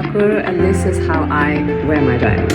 Thakur, and this is how I wear my diamonds.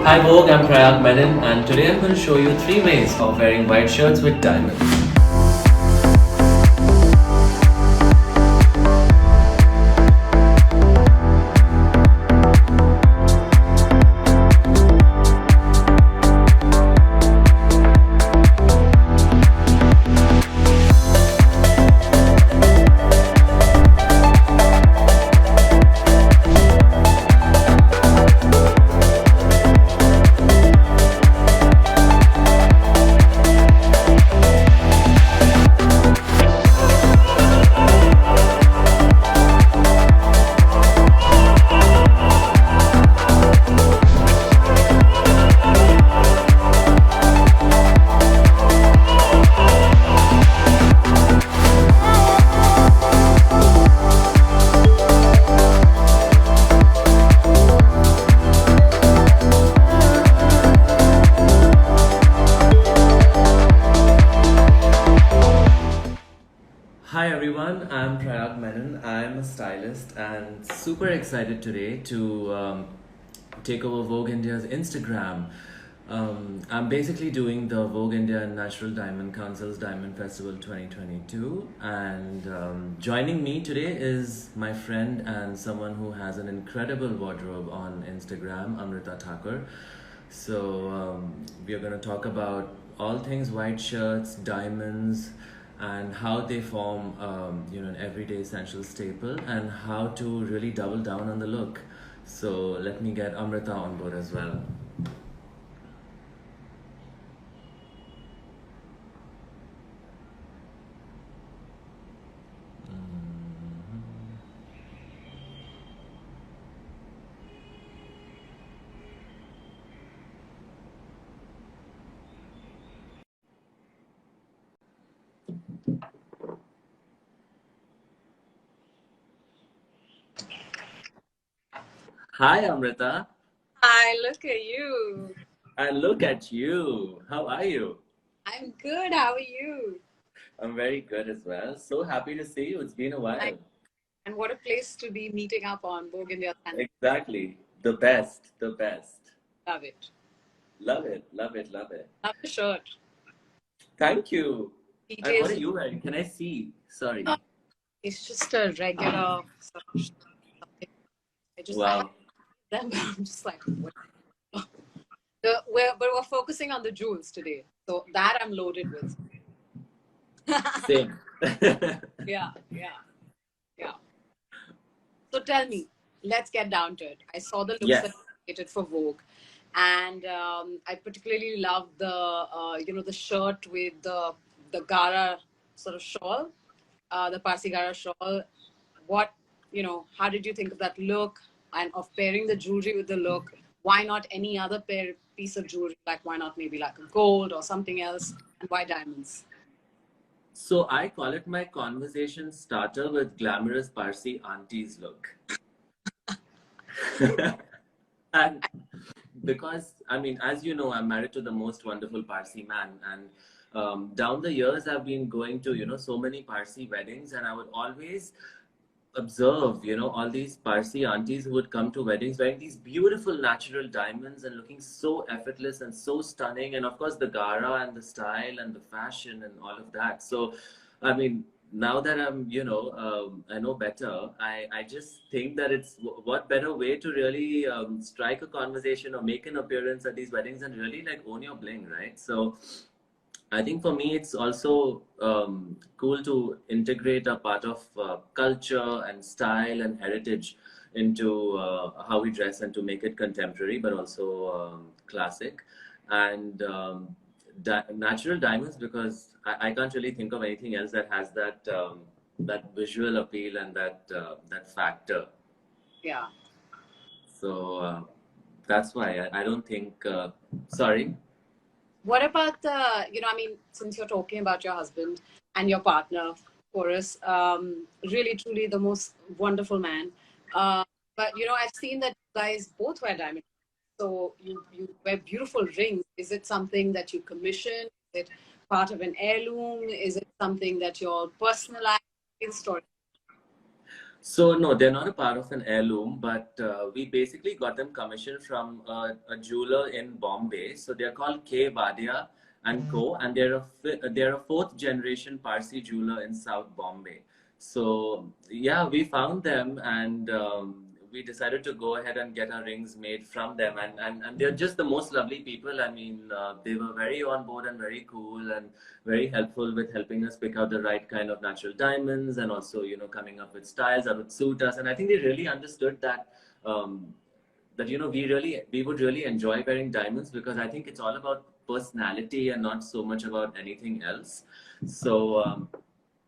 Hi Vogue, I'm Prayag and today I'm going to show you 3 ways of wearing white shirts with diamonds. Hi everyone, I'm Prayag Menon. I'm a stylist and super excited today to take over Vogue India's Instagram. I'm basically doing the Vogue India Natural Diamond Council's Diamond Festival 2022, and joining me today is my friend and someone who has an incredible wardrobe on Instagram, Amrita Thakur. So we are going to talk about all things white shirts, diamonds, and how they form an everyday essential staple, and how to really double down on the look. So let me get Amrita on board as well. Hi Amrita, Hi, look at you. and look at you. How are you? I'm good. How are you? I'm very good as well. So happy to see you. It's been a I, while. and what a place to be meeting up on Vogue India. Exactly. The best, the best. Love it. Love it, love it, love it. Love the shirt. Thank you. And what Details. are you wearing? Can I see? No, Sorry. it's just a regular sort of something. I have Wow. them, but I'm just like, what? But we're focusing on the jewels today. So that I'm loaded with. Same. Yeah, yeah, yeah. So tell me, let's get down to it. I saw the looks Yes. that you created for Vogue, and I particularly love the the shirt with the Gara sort of shawl, the Parsi Gara shawl. What how did you think of that look and of pairing the jewelry with the look? Why not any other piece of jewelry? Like why not maybe like a gold or something else? And why diamonds? So I call it my conversation starter with glamorous Parsi aunties look. And because, I mean, as you know, I'm married to the most wonderful Parsi man. And down the years, I've been going to, so many Parsi weddings. And I would always observe, all these Parsi aunties who would come to weddings wearing these beautiful natural diamonds and looking so effortless and so stunning. And of course, the gara and the style and the fashion and all of that. So, I mean, now that I know better, I just think that it's what better way to really strike a conversation or make an appearance at these weddings and really like own your bling, right? So, I think for me, it's also cool to integrate a part of culture and style and heritage into how we dress and to make it contemporary, but also classic. And natural diamonds, because I can't really think of anything else that has that visual appeal and that factor. Yeah. So That's why I don't think. Sorry. What about the, I mean, since you're talking about your husband and your partner, Chorus, really, truly the most wonderful man. But, I've seen that you guys both wear diamond. So you wear beautiful rings. Is it something that you commission? Is it part of an heirloom? Is it something that you're personalized? In story. So no, they're not a part of an heirloom, but we basically got them commissioned from a jeweler in Bombay. So they're called K. Vadia and Co. And they're a fourth generation Parsi jeweler in South Bombay. So yeah, we found them and we decided to go ahead and get our rings made from them. And they're just the most lovely people. I mean, they were very on board and very cool and very helpful with helping us pick out the right kind of natural diamonds and also, coming up with styles that would suit us. And I think they really understood that, we would really enjoy wearing diamonds because I think it's all about personality and not so much about anything else. So,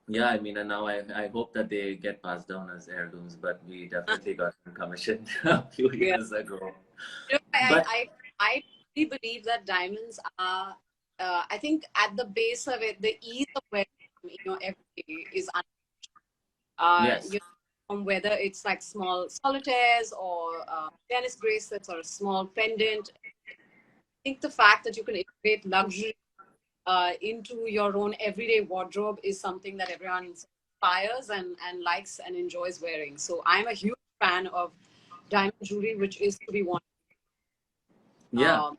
yeah, I mean, and now I hope that they get passed down as heirlooms, but we definitely got them commissioned a few years ago. But I really believe that diamonds are, I think at the base of it, the ease of wearing, every day is, yes. from whether it's like small solitaires or tennis bracelets or a small pendant. I think the fact that you can integrate luxury into your own everyday wardrobe is something that everyone inspires and likes and enjoys wearing. So I'm a huge fan of diamond jewelry, which is to be worn. Yeah.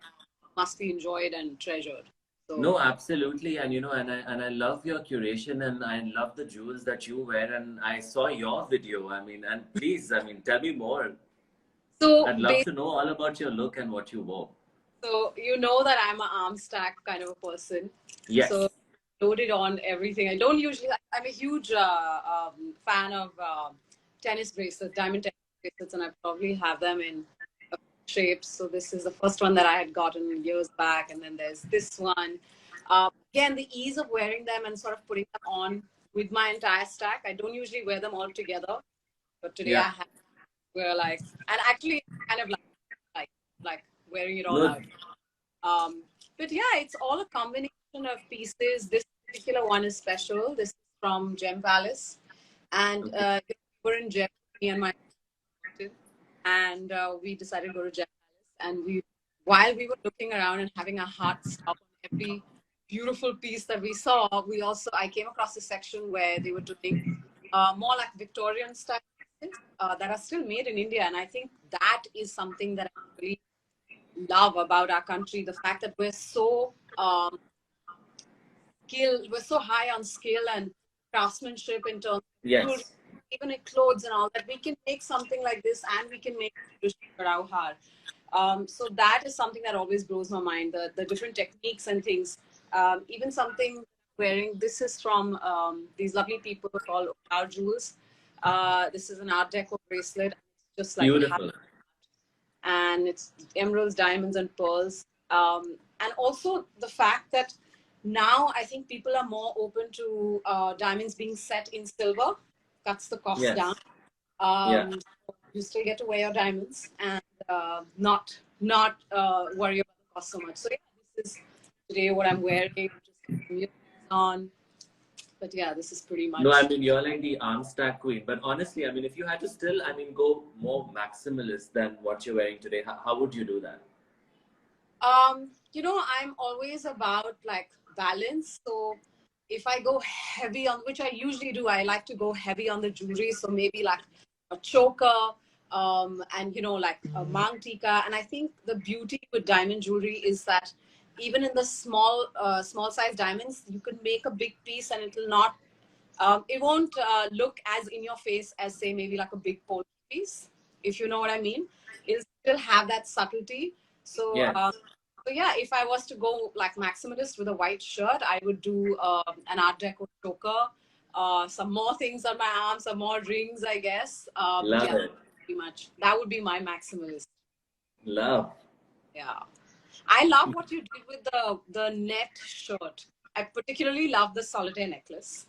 Must be enjoyed and treasured. So, no, absolutely. And and I love your curation and I love the jewels that you wear. And I saw your video. I mean, and please, tell me more. So I'd love to know all about your look and what you wore. So you know that I'm an arm stack kind of a person. Yes. So loaded on everything. I don't usually. I'm a huge fan of tennis bracelets, diamond tennis bracelets, and I probably have them in shapes. So this is the first one that I had gotten years back, and then there's this one. Again, the ease of wearing them and sort of putting them on with my entire stack. I don't usually wear them all together, but today I have to wear and actually kind of like wearing it all out. But yeah, it's all a combination of pieces. This particular one is special. This is from Gem Palace, and we're in Gem, me and my and we decided to go to Gem Palace. And while we were looking around and having our hearts stop on every beautiful piece that we saw, I came across a section where they were doing more like Victorian style pieces that are still made in India, and I think that is something that I really love about our country. The fact that we're so skilled, we're so high on skill and craftsmanship in terms of even in clothes and all that. We can make something like this and we can make it. So that is something that always blows my mind, the different techniques and things. Even something wearing, this is from these lovely people called Our Jewels. This is an Art Deco bracelet. It's just like beautiful. And it's emeralds, diamonds, and pearls. And also the fact that now I think people are more open to diamonds being set in silver, cuts the cost down. You still get to wear your diamonds and not worry about the cost so much. So yeah, this is today what I'm wearing, just on. But yeah, this is pretty much. No, I mean, you're like the arm stack queen. But honestly, I mean, if you had to still, go more maximalist than what you're wearing today, how would you do that? I'm always about like balance. So if I go heavy on, which I usually do, I like to go heavy on the jewelry. So maybe like a choker, and like a mang tika. And I think the beauty with diamond jewelry is that even in the small size diamonds, you can make a big piece and it will not, it won't look as in your face as say maybe like a big pole piece, if you know what I mean. It'll still have that subtlety. So yeah, if I was to go like maximalist with a white shirt, I would do an Art Deco choker, some more things on my arms, some more rings, I guess. Love it. Pretty much. That would be my maximalist. Love. Yeah. I love what you did with the net shirt. I particularly love the solitaire necklace.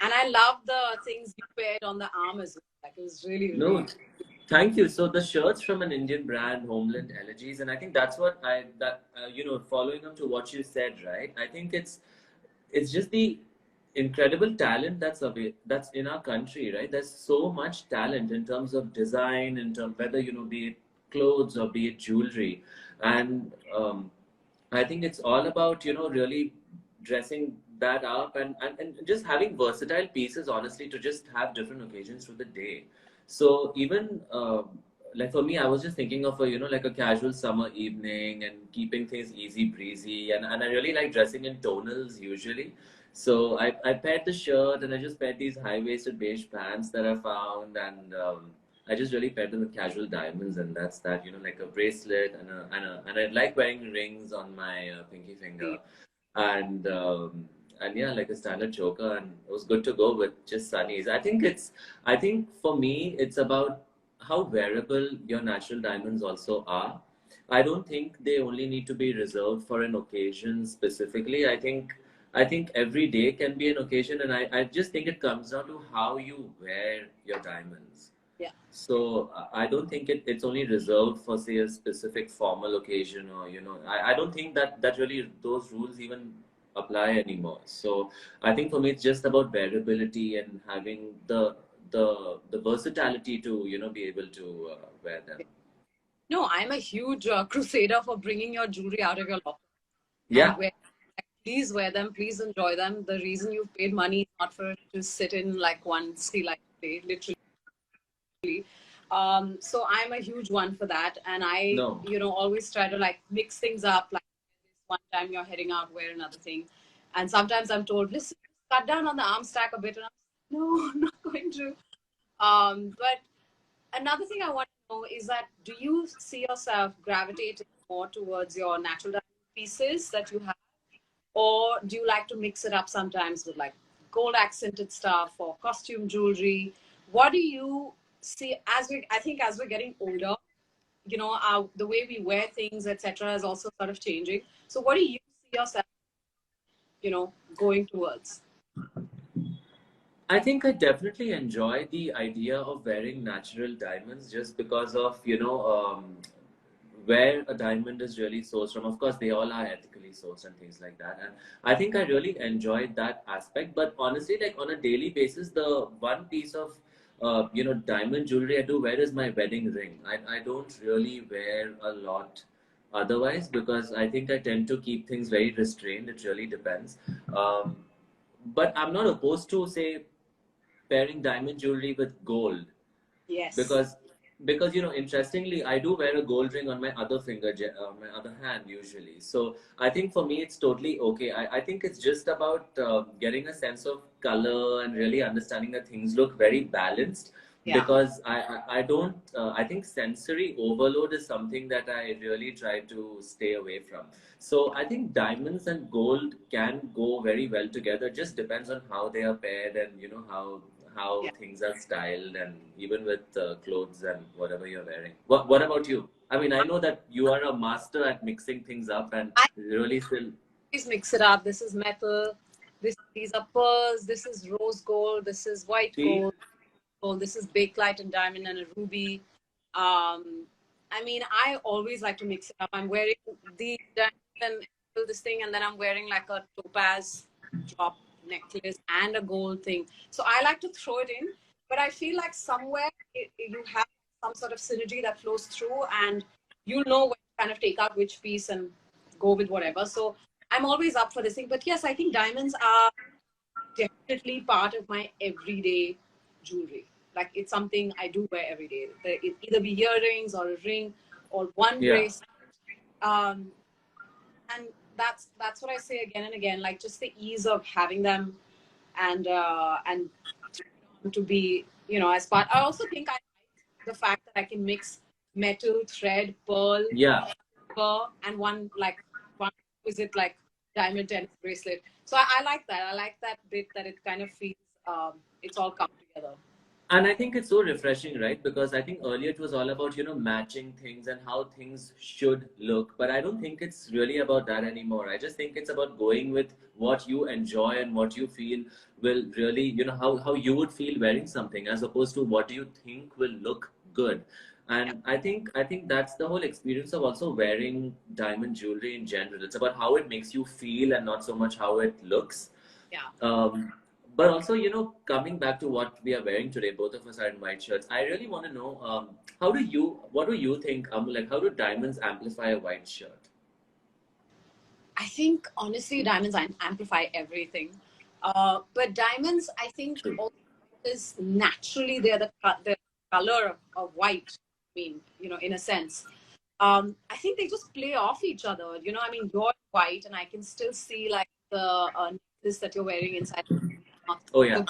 And I love the things you paired on the arm as well. Like, it was really, really Thank you. So the shirts from an Indian brand, Homeland Elegies, and I think that's what following up to what you said, right? I think it's just the incredible talent that's in our country, right? There's so much talent in terms of design, in terms whether be it clothes or be it jewelry, and I think it's all about really dressing that up and just having versatile pieces, honestly, to just have different occasions through the day. So even like for me, I was just thinking of a like a casual summer evening and keeping things easy breezy, and I really like dressing in tonals usually. So I paired the shirt and I just paired these high waisted beige pants that I found, and I just really paired them with casual diamonds, and that's that. Like a bracelet and I like wearing rings on my pinky finger, and yeah, like a standard choker, and it was good to go with just sunnies. I think for me, it's about how wearable your natural diamonds also are. I don't think they only need to be reserved for an occasion specifically. I think every day can be an occasion, and I just think it comes down to how you wear your diamonds. Yeah. So I don't think it's only reserved for say a specific formal occasion, or I don't think that really those rules even apply anymore. So I think for me it's just about variability and having the versatility to be able to wear them. No, I'm a huge crusader for bringing your jewelry out of your locker Yeah. and wear. Please wear them. Please enjoy them. The reason you've paid money is not for it to sit in like one sea light day, literally. So I'm a huge one for that, and I, No. always try to like mix things up. Like this one time you're heading out, wear another thing, and sometimes I'm told, listen, cut down on the arm stack a bit, and I'm like, no, I'm not going to. But another thing I want to know is that do you see yourself gravitating more towards your natural diamond pieces that you have, or do you like to mix it up sometimes with like gold accented stuff or costume jewelry? What do you see I think as we're getting older, the way we wear things, etc., is also sort of changing. So what do you see yourself, going towards? I think I definitely enjoy the idea of wearing natural diamonds just because of, where a diamond is really sourced from. Of course, they all are ethically sourced and things like that. And I think I really enjoyed that aspect. But honestly, like on a daily basis, the one piece of, diamond jewelry I do wear is my wedding ring. I don't really wear a lot otherwise because I think I tend to keep things very restrained. It really depends. Um, but I'm not opposed to, say, pairing diamond jewelry with gold Yes. because interestingly I do wear a gold ring on my other finger, my other hand usually. So I think for me it's totally okay. I think it's just about getting a sense of color and really understanding that things look very balanced, Yeah. because I don't I think sensory overload is something that I really try to stay away from. So I think diamonds and gold can go very well together. It just depends on how they are paired and how Yeah. things are styled, and even with clothes and whatever you're wearing. What about you? I mean, I know that you are a master at mixing things up and I really still. always mix it up. This is metal. These are pearls. This is rose gold. This is white See? gold. This is bakelite and diamond and a ruby. I mean, I always like to mix it up. I'm wearing the diamond and this thing, and then I'm wearing like a topaz drop necklace and a gold thing. So I like to throw it in, but I feel like somewhere you have some sort of synergy that flows through, and you'll know when to kind of take out which piece and go with whatever. So I'm always up for this thing. But yes, I think diamonds are definitely part of my everyday jewelry. Like it's something I do wear every day. It either be earrings or a ring or one Yeah. bracelet. And that's what I say again and again. Like just the ease of having them and to be as part. I also think I like the fact that I can mix metal, thread, pearl, Yeah. and one is it like diamond tennis bracelet. So I like that. I like that bit that it kind of feels it's all come together. And I think it's so refreshing, right? Because I think earlier it was all about, matching things and how things should look. But I don't think it's really about that anymore. I just think it's about going with what you enjoy and what you feel will really, how you would feel wearing something, as opposed to what do you think will look good. And I think that's the whole experience of also wearing diamond jewelry in general. It's about how it makes you feel and not so much how it looks. Yeah. But also, coming back to what we are wearing today, both of us are in white shirts. I really want to know, what do you think, like, how do diamonds amplify a white shirt? I think honestly, diamonds amplify everything. But diamonds, I think, True. also is naturally they're the color of white. I mean, in a sense. I think they just play off each other. I mean, you're white, and I can still see like the necklace that you're wearing inside. Oh yeah, So,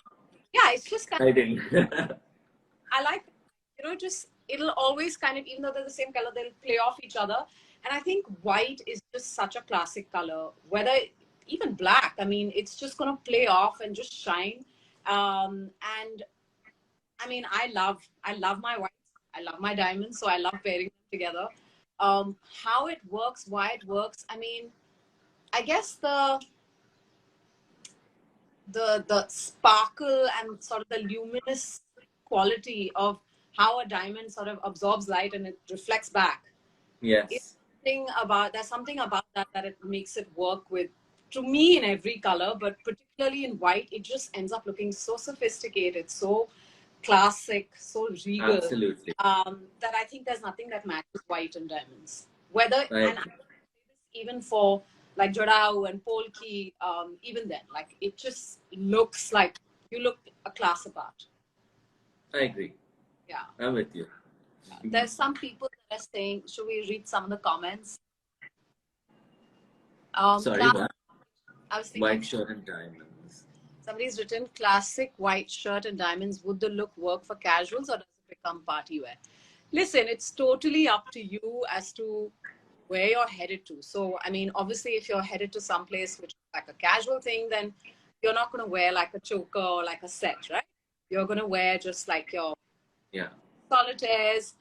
yeah, it's just kind I think. I like, just it'll always kind of, even though they're the same color, they'll play off each other. And I think white is just such a classic color, whether even black, I mean, it's just going to play off and just shine. And I mean, I love my whites. I love my diamonds. So I love pairing them together. How it works, why it works. I mean, I guess the sparkle and sort of the luminous quality of how a diamond sort of absorbs light and it reflects back. Yes, There's something about that it makes it work with, to me, in every color, but particularly in white, it just ends up looking so sophisticated, so classic, so regal, absolutely. that I think there's nothing that matches white and diamonds. Whether, I and agree. even for like Jodao and Polki, even then, like it just looks like you look a class apart. I agree. Yeah. I'm with you. There's some people that are saying, should we read some of the comments? Sorry, what? I was thinking, White shirt and diamonds. somebody's written classic white shirt and diamonds. Would the look work for casuals or does it become party wear? Listen, it's totally up to you as to where you're headed to. So, I mean, obviously, if you're headed to some place which is like a casual thing, then you're not going to wear like a choker or like a set, right? You're going to wear just like your Yeah. solitaires,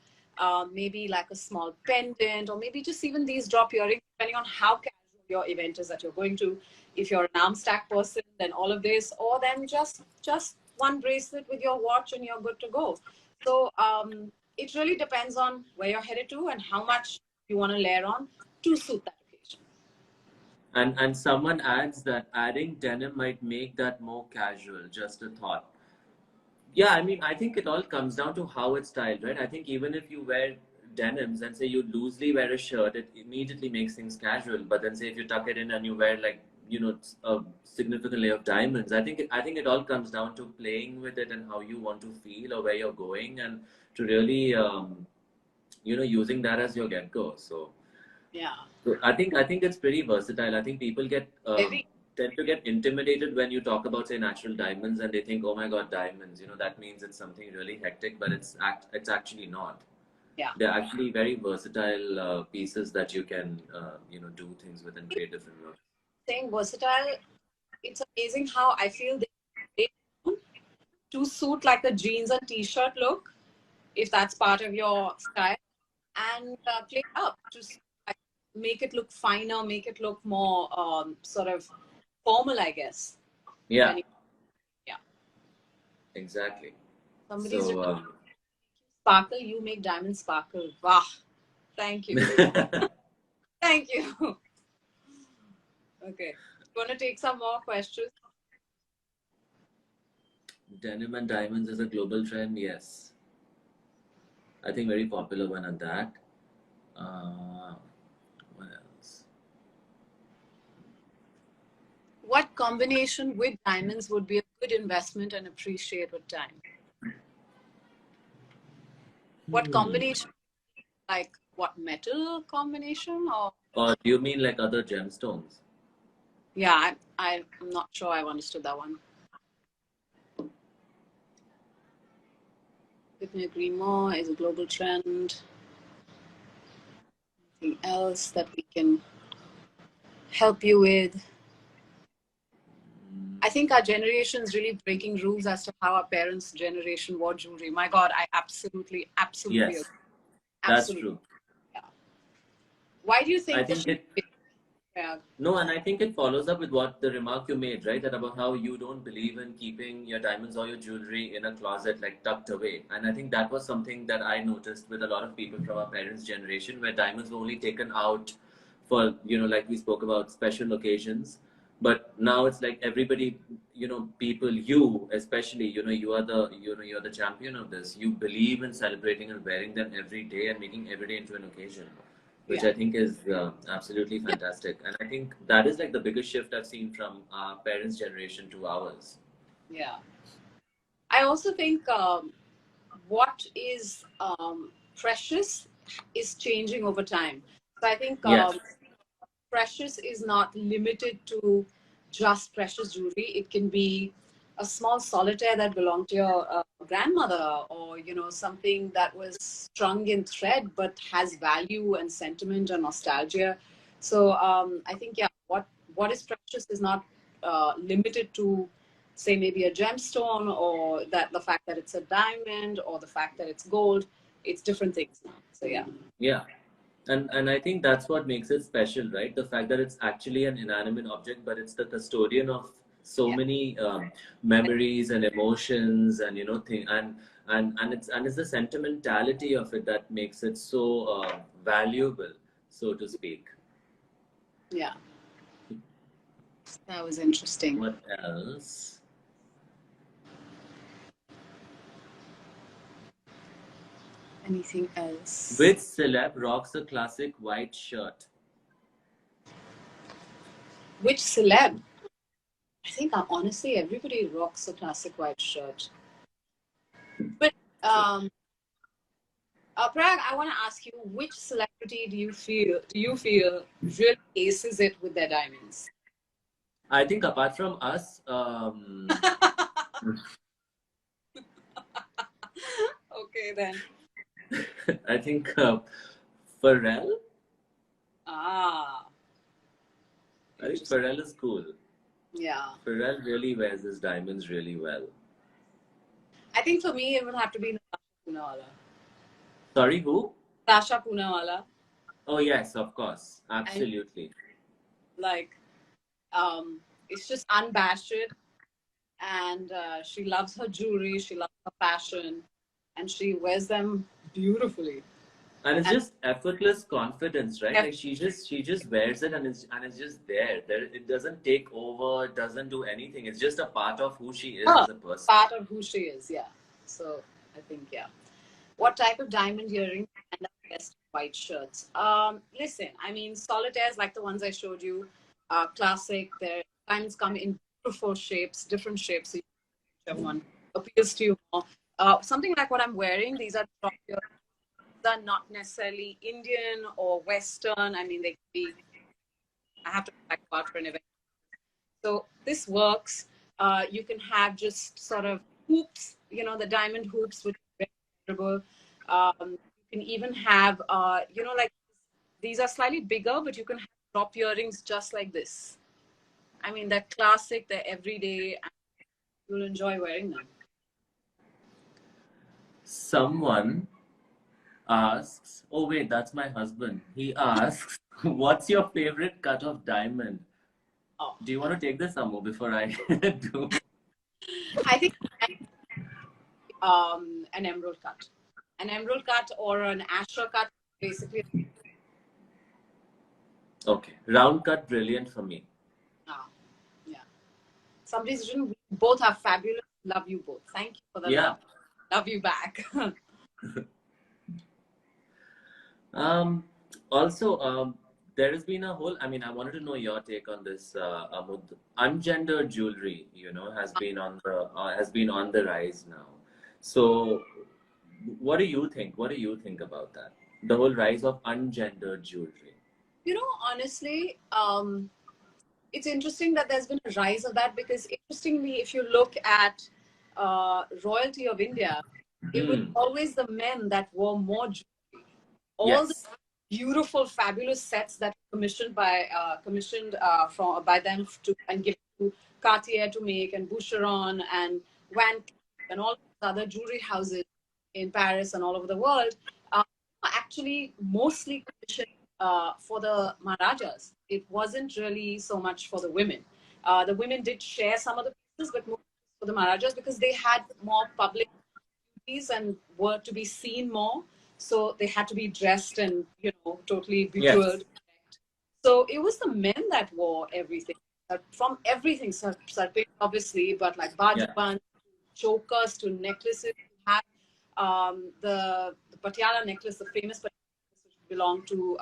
maybe like a small pendant, or maybe just even these drop earrings, depending on how casual your event is that you're going to. If you're an arm stack person, then all of this, or then just one bracelet with your watch and you're good to go. So it really depends on where you're headed to and how much you want to layer on to suit that occasion. And someone adds that adding denim might make that more casual. Just a thought. Yeah, I mean, I think it all comes down to how it's styled, right? I think even if you wear denims and say you loosely wear a shirt, it immediately makes things casual. But then say if you tuck it in and you wear like, a significant layer of diamonds, I think it all comes down to playing with it and how you want to feel or where you're going, and to really using that as your get-go. So Yeah. I think it's pretty versatile. I think people Very. tend to get intimidated when you talk about, say, natural diamonds, and they think, oh my god, diamonds, that means it's something really hectic, but it's actually not. Yeah. They're actually very versatile pieces that you can do things with and create different looks. Saying versatile, it's amazing how I feel they to suit like a jeans and t-shirt look, if that's part of your style, and play it up to like, make it look finer, make it look more sort of formal, I guess. Yeah, When yeah. exactly. Somebody's So written, sparkle, you make diamonds sparkle. Wow. Thank you. Thank you. Okay. You want to take some more questions? denim and diamonds is a global trend. Yes, I think very popular one at that. What else? What combination with diamonds would be a good investment and appreciate with time? What combination? Like what metal combination? Or do you mean like other gemstones? Yeah, I'm not sure I've understood that one. Couldn't agree more. Is a global trend. Anything else that we can help you with? I think our generation is really breaking rules as to how our parents' generation wore jewelry. My God, I absolutely Yes, agree. that's Absolutely. true. Yeah. Why do you I think think it. Yeah. No, and I think it follows up with what the remark you made, right? That about how you don't believe in keeping your diamonds or your jewelry in a closet, like tucked away. And I think that was something that I noticed with a lot of people from our parents' generation, where diamonds were only taken out for, like we spoke about, special occasions. But now it's like everybody, people, you especially, you're the champion of this. You believe in celebrating and wearing them every day and making every day into an occasion, which Yeah. I think is absolutely fantastic. And I think that is like the biggest shift I've seen from our parents' generation to ours. Yeah. I also think what is precious is changing over time. So I think Yes. precious is not limited to just precious jewelry. It can be a small solitaire that belonged to your grandmother, or something that was strung in thread but has value and sentiment and nostalgia. So I think, yeah, what is precious is not limited to, say, maybe a gemstone, or that the fact that it's a diamond, or the fact that it's gold. It's different things now. So yeah. Yeah. And I think that's what makes it special, right? The fact that it's actually an inanimate object, but it's the custodian of so Yeah. many memories and emotions, and thing, and it's the sentimentality of it that makes it so valuable, so to speak. Yeah. That was interesting. What else? Anything else? Which celeb rocks a classic white shirt? Which celeb? I think honestly, everybody rocks a classic white shirt. But Prayag, I want to ask you, which celebrity do you feel really aces it with their diamonds? I think apart from us, Okay then. I think Pharrell. Ah, I think Pharrell is cool. yeah. Pharrell really wears his diamonds really well. I think for me, it would have to be Natasha Poonawalla. Sorry, who? Natasha Poonawalla. Oh yes, of course, absolutely. Like, it's just unabashed, and she loves her jewelry, she loves her fashion, and she wears them beautifully. And it's just effortless confidence, right? Yeah. Like she just wears it, and it's just there. It doesn't take over, it doesn't do anything. It's just a part of who she is as a person. Part of who she is, yeah. So I think, yeah. What type of diamond earrings end up best in white shirts? Listen, I mean, solitaires like the ones I showed you are classic. Their diamonds come in beautiful shapes, different shapes. So whichever one appeals to you more. Something like what I'm wearing, these are drop earrings. These are not necessarily Indian or Western. I mean, they can be, I have to pack out for an event. So this works. You can have just sort of hoops, the diamond hoops, which are very comfortable. You can even have, like these are slightly bigger, but you can have drop earrings just like this. I mean, they're classic, they're everyday, and you'll enjoy wearing them. Someone asks, oh wait, that's my husband. He asks, what's your favorite cut of diamond? Oh. Do you want to take this, Amo, before I do? I think an emerald cut. An emerald cut or an Asher cut, basically. Okay, round cut, brilliant for me. Yeah. Somebody's written, both are fabulous. Love you both. Thank you for the love. Love you back. Also, there has been a whole, I mean, I wanted to know your take on this. Ungendered jewelry, has been on the rise now. So, what do you think? What do you think about that? The whole rise of ungendered jewelry. Honestly, it's interesting that there's been a rise of that, because interestingly, if you look at royalty of India, it was always the men that wore more jewelry. All the beautiful, fabulous sets that were commissioned by them and given to Cartier to make, and Boucheron and Van Cleef and all other jewelry houses in Paris and all over the world, actually mostly commissioned for the Maharajas. It wasn't really so much for the women. The women did share some of the pieces, but more for the Maharajas because they had more public duties and were to be seen more. So they had to be dressed and, totally Yes. bejeweled. So it was the men that wore everything, from everything, sarping obviously, but like Yeah. bajuban, chokers to necklaces. We had the Patiala necklace, the famous Patiala necklace, which belonged to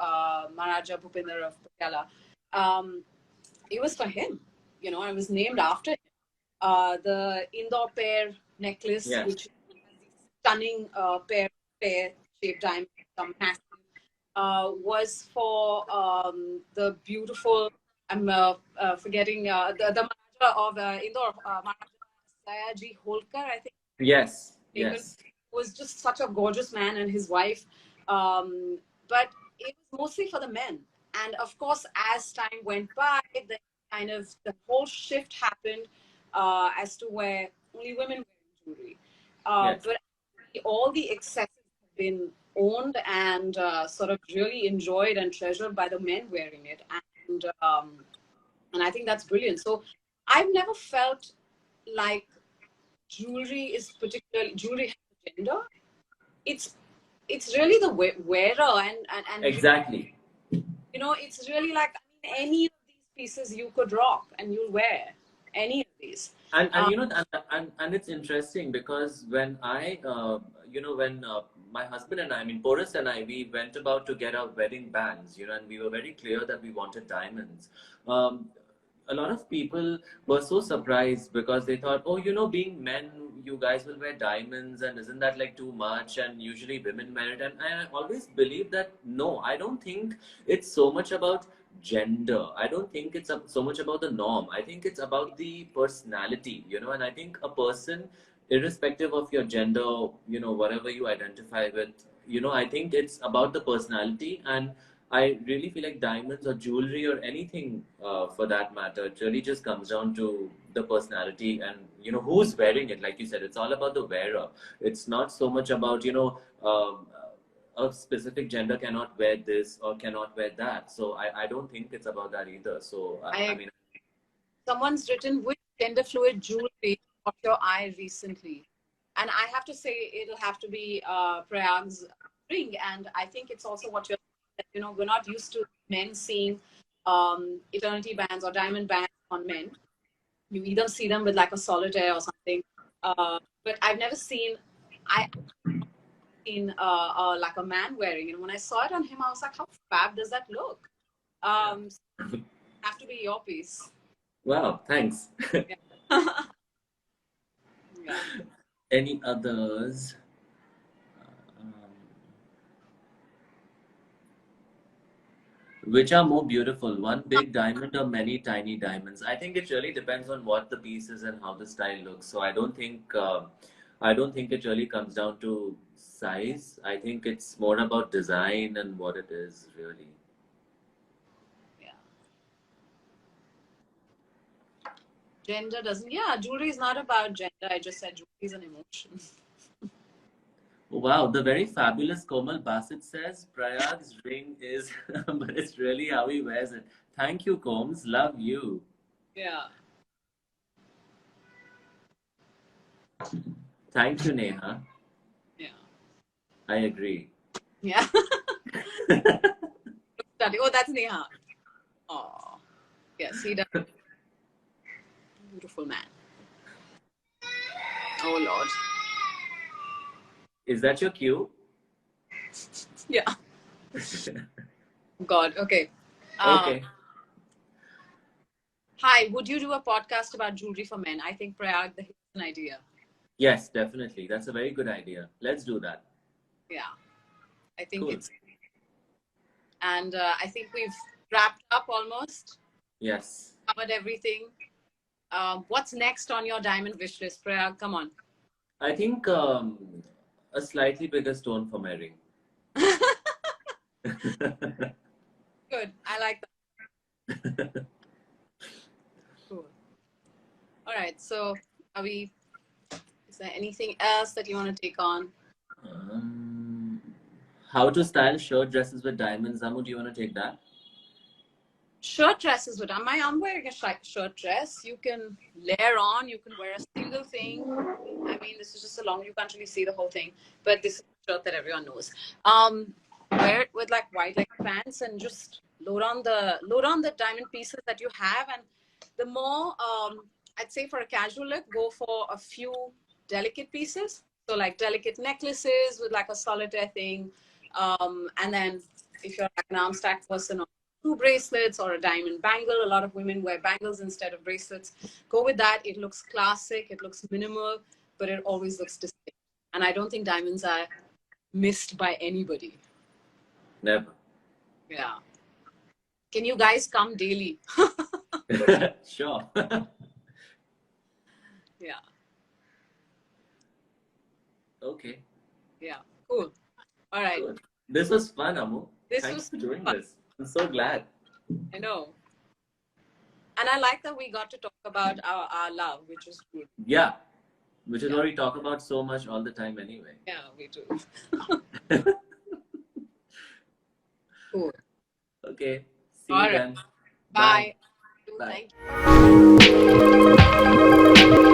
Maharaja Bhupinder of Patiala. It was for him, it was named after him. The Indore pear necklace, Yes. which has these stunning pear shaped diamonds, some massive, was for the beautiful, I'm forgetting, the Maharaja of Indore, Maharaja Sayaji Holkar, I think. Yes. Taken, Yes. was just such a gorgeous man and his wife. But it was mostly for the men. And of course, as time went by, then kind of the whole shift happened as to where only women wear jewelry. Yes. But all the excesses have been owned and sort of really enjoyed and treasured by the men wearing it. And I think that's brilliant. So I've never felt like jewelry has a gender. It's really the wearer and Exactly. it's really like, any of these pieces you could rock and you'll wear any of these. And and it's interesting because when when my husband and I mean Boris and I, we went about to get our wedding bands, and we were very clear that we wanted diamonds. um, a lot of people were so surprised because they thought, oh, being men, you guys will wear diamonds, and isn't that like too much? And usually women wear it. And I always believe that no, I don't think it's so much about gender. I don't think it's so much about the norm. I think it's about the personality, and I think a person, irrespective of your gender, whatever you identify with, I think it's about the personality. And I really feel like diamonds or jewelry or anything for that matter, it really just comes down to the personality and who's wearing it. Like you said, it's all about the wearer. It's not so much about a specific gender cannot wear this or cannot wear that. So I don't think it's about that either. So I mean, Someone's written, which gender fluid jewelry caught your eye recently? And I have to say it'll have to be Prayag's ring. And I think it's also what you're saying, that, we're not used to men seeing eternity bands or diamond bands on men. You either see them with like a solitaire or something. But I've never seen like a man wearing it. When I saw it on him, I was like, how fab does that look? So have to be your piece. wow, thanks. Yeah. Yeah. Any others? Which are more beautiful, one big diamond or many tiny diamonds? I think it really depends on what the piece is and how the style looks. So I don't think it really comes down to size. I think it's more about design and what it is really. Yeah. Gender doesn't, yeah, jewelry is not about gender. I just said jewelry is an emotion. Wow, the very fabulous Komal Bassett says Prayag's ring is, but it's really how he wears it. Thank you, Combs. Love you. Yeah. Thank you, Neha. Yeah. I agree. Yeah. Oh, that's Neha. Oh, yes, he does. Beautiful man. Oh, Lord. Is that your cue? Yeah. God. Okay. Okay. Hi, would you do a podcast about jewelry for men? I think Prayag, here's an idea. Yes, definitely. That's a very good idea. Let's do that. Yeah. I think Cool. it's, and I think we've wrapped up almost. Yes. Covered everything. What's next on your diamond wish list, Prayag? Come on. I think a slightly bigger stone for my ring. Good. I like that. Cool. All right. So, is there anything else that you want to take on? how to style shirt dresses with diamonds. Amu, do you want to take that? Shirt dresses with I'm wearing a shirt dress. You can layer on. You can wear a single thing. I mean, this is just a long. You can't really see the whole thing, but this is a shirt that everyone knows. Wear it with like white leg pants and just load on the diamond pieces that you have. And the more I'd say for a casual look, go for a few delicate pieces. So like delicate necklaces with like a solitaire thing, and then if you're like an arm stack person, or 2 bracelets or a diamond bangle. A lot of women wear bangles instead of bracelets. Go with that. It looks classic. It looks minimal, but it always looks distinct. And I don't think diamonds are missed by anybody. Never. Yeah. Can you guys come daily? Sure. Yeah. Okay. Yeah. Cool. All right. Good. This was fun, Amu. This Thanks was for doing fun. this. I'm so glad. I know. And I like that we got to talk about our love, which is good. Yeah. Which is what we talk about so much all the time anyway. Yeah, we do. Cool. Okay. See All you right. then. Bye. Bye. Thank you.